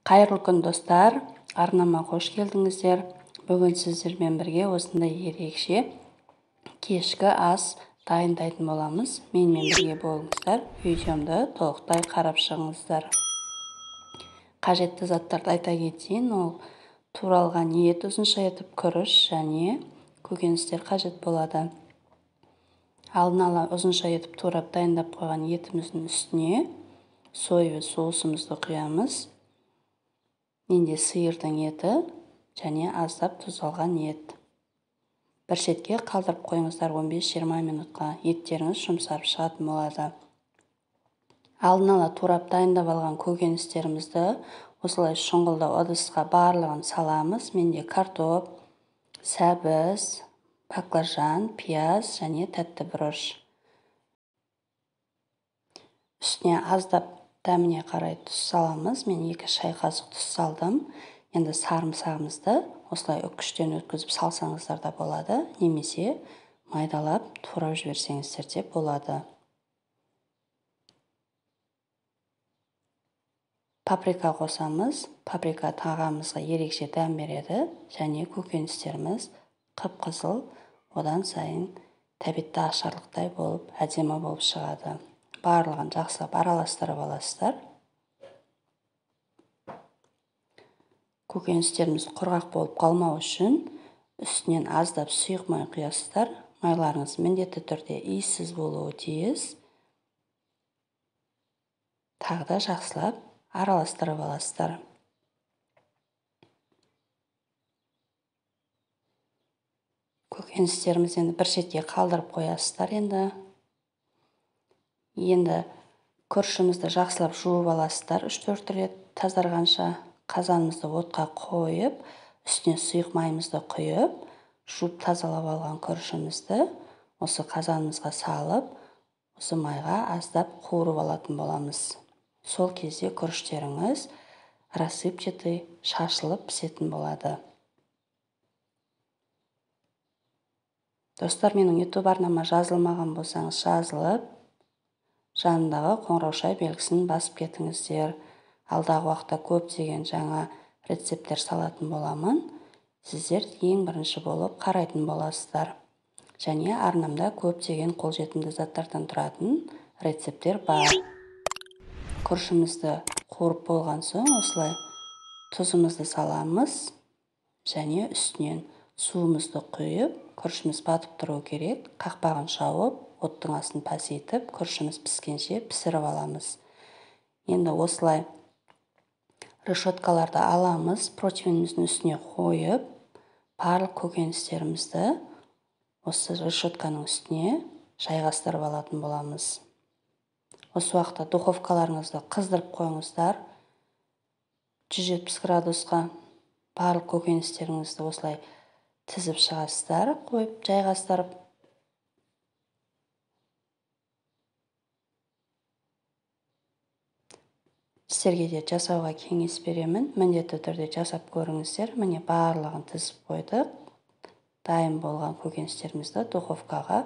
Қайырлы күн достар, арнама қош келдіңіздер. Бүгін сіздермен бірге осындай ерекше кешкі ас дайындайтын боламыз. Менімен бірге болыңыздар, видеомды толықтай қарап шығыңыздар. Қажетті заттарды айта кетейін, ол туралған ет, ұзынша етіп күріш және көкөністер қажет болады. Алдын ала ұзынша етіп турап дайындап қойған етіміздің үстіне соевый соусымызды құямыз. Менде сиырдың еті және аздап тұздалған ет. Бір шетке қалдырып қойыңыздар 15-20 минутқа. Еттеріңіз жұмсарып шығатын болады. Алдын ала турап дайындап алған көкөністерімізді осылай шұңғылдау ыдысқа барлығын саламыз. Менде картоп, сәбіз, баклажан, пияз және тәтті бұрыш. Үстіне аздап дәміне қарай тұз саламыз. Мен 2 шай қасық тұз салдым. Енді сарымсағымызды осылай үккіштен өткізіп салсаңыздар да болады, немесе майдалап турап жіберсеңіздер де болады. Паприка қосамыз. Паприка тағамызға ерекше дәм береді және көкөністеріміз қып-қызыл, одан сайын тәбетті ашарлықтай болып, әдемі болып шығады. Барлығын жақсылап араластырып аласыздар. Көкөністеріміз құрғақ болып қалмау үшін үстінен аздап сұйық май құясыздар. Майларыңыз міндетті түрде иіссіз болуы тиіс. Тағы да жақсылап араластырып аласыздар. Көкөністеріміз енді бір шетке қалдырып қоясыздар. Енді күрішімізді жақсылап жуып аласыздар. 3-4 рет тазарғанша қазанымызды отқа қойып, үстіне сұйық майымызды құйып, жуып тазалап алған күрішімізді осы қазанымызға салып, осы майға аздап қуырып алатын боламыз. Сол кезде күріштеріңіз рассыпчатый шашылып пісетін болады. Достар, менің YouTube арнама жазылмаған болсаңыз жазылып, жанындағы қоңыраушай белгісін басып кетіңіздер. Алдағы уақытта көптеген жаңа рецепттер салатын боламын. Сіздер ең бірінші болып қарайтын боласыздар. Және арнамда көптеген қолжетімді заттардан тұратын рецепттер бар. Күрішімізді қуырып болған соң осылай тұзымызды саламыз және үстінен суымызды құйып, күрішіміз батып тұру керек. Қақпағын жауып, оттың астын пәсейтіп, күрішіміз піскенше пісіріп аламыз. Енді осылай решеткаларды аламыз, противеніміздің үстіне қойып, барлық көкөністерімізді осы решетканың үстіне жайғастырып алатын боламыз. Осы уақытта духовкаларыңызды қыздырып қойыңыздар. 170 градусқа барлық көкөністеріңізді осылай тізіп шығасыздар, қойып жайғастырып. Сіздерге де жасауға кеңес беремін. Міндетті түрде жасап көріңіздер. Міне барлығын тізіп қойдық. Дайын болған көкөністерімізді духовкаға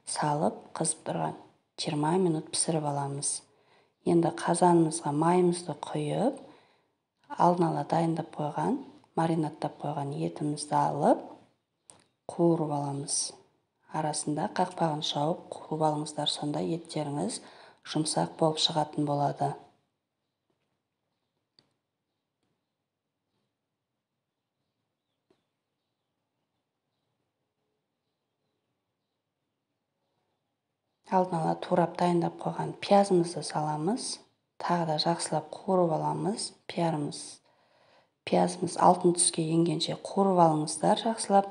салып, қызып тұрған 20 минут пісіріп аламыз. Енді қазанымызға майымызды құйып, алдын ала дайындап қойған, маринадтап қойған етімізді алып, қуырып аламыз. Арасында қақпағын жауып қуырып алыңыздар, сонда еттеріңіз жұмсақ болып шығатын болады. Алдын ала турап дайындап қойған пиязымызды саламыз. Тағы да жақсылап қуырып аламыз. Пиязымыз алтын түске енгенше қуырып алыңыздар жақсылап.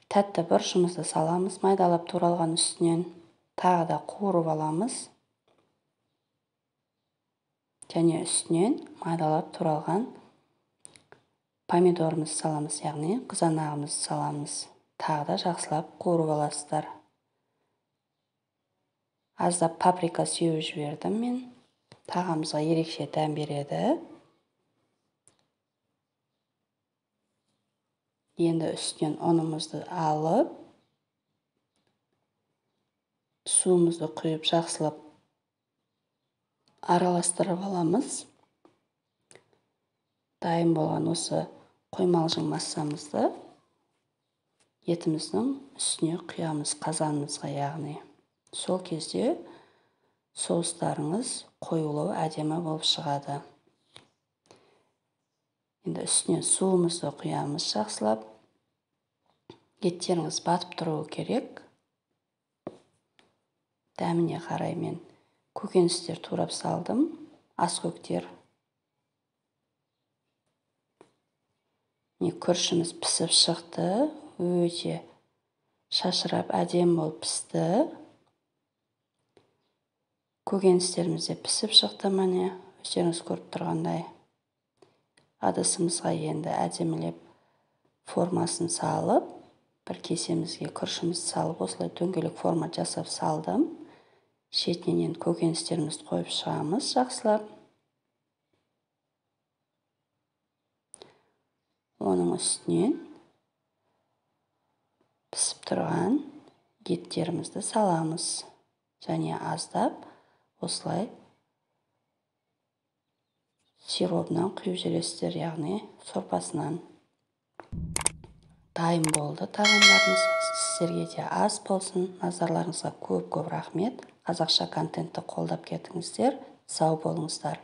Тәтті бұрышымызды саламыз. Майдалап туралған үстінен тағы да қуырып аламыз. Және үстінен майдалап туралған помидорымызды саламыз, яғни қызанағымызды саламыз. Тағы да жақсылап қуырып аласыздар. Аздап паприка сеуіп жібердім мен. Тағамызға ерекше дәм береді. Енді үстінен ұнымызды алып, суымызды құйып жақсылап араластырып аламыз. Дайын болған осы қоймалжың массамызды етіміздің үстіне құямыз, қазанымызға, яғни. Сол кезде соустарыңыз қоюлау әдемі болып шығады. Енді үстіне суымызды құямыз жақсылап. Еттеріңіз батып тұруы керек. Дәміне қарай мен көкөністер турап салдым, аскөктер. Күрішіміз пісіп шықты, өте шашырап әдемі болып пісті. Көкөністеріміз де пісіп шықты, міне өздеріңіз көріп тұрғандай. Ыдысымызға енді әдемілеп формасын салып, бір кесемізге күрішімізді салып, осылай дөңгелек форма жасап салдым. Шетінен көкөністерімізді қойып шығамыз жақсылап. Оның үстінен пісіп тұрған еттерімізді саламыз. Және аздап осылай сиробынан құйып жібересіздер, яғни сорпасынан. Дайын болды тағамдарымыз. Сіздерге де аз болсын. Назарларыңызға көп рахмет. Қазақша контентті қолдап кетіңіздер. Сау болыңыздар.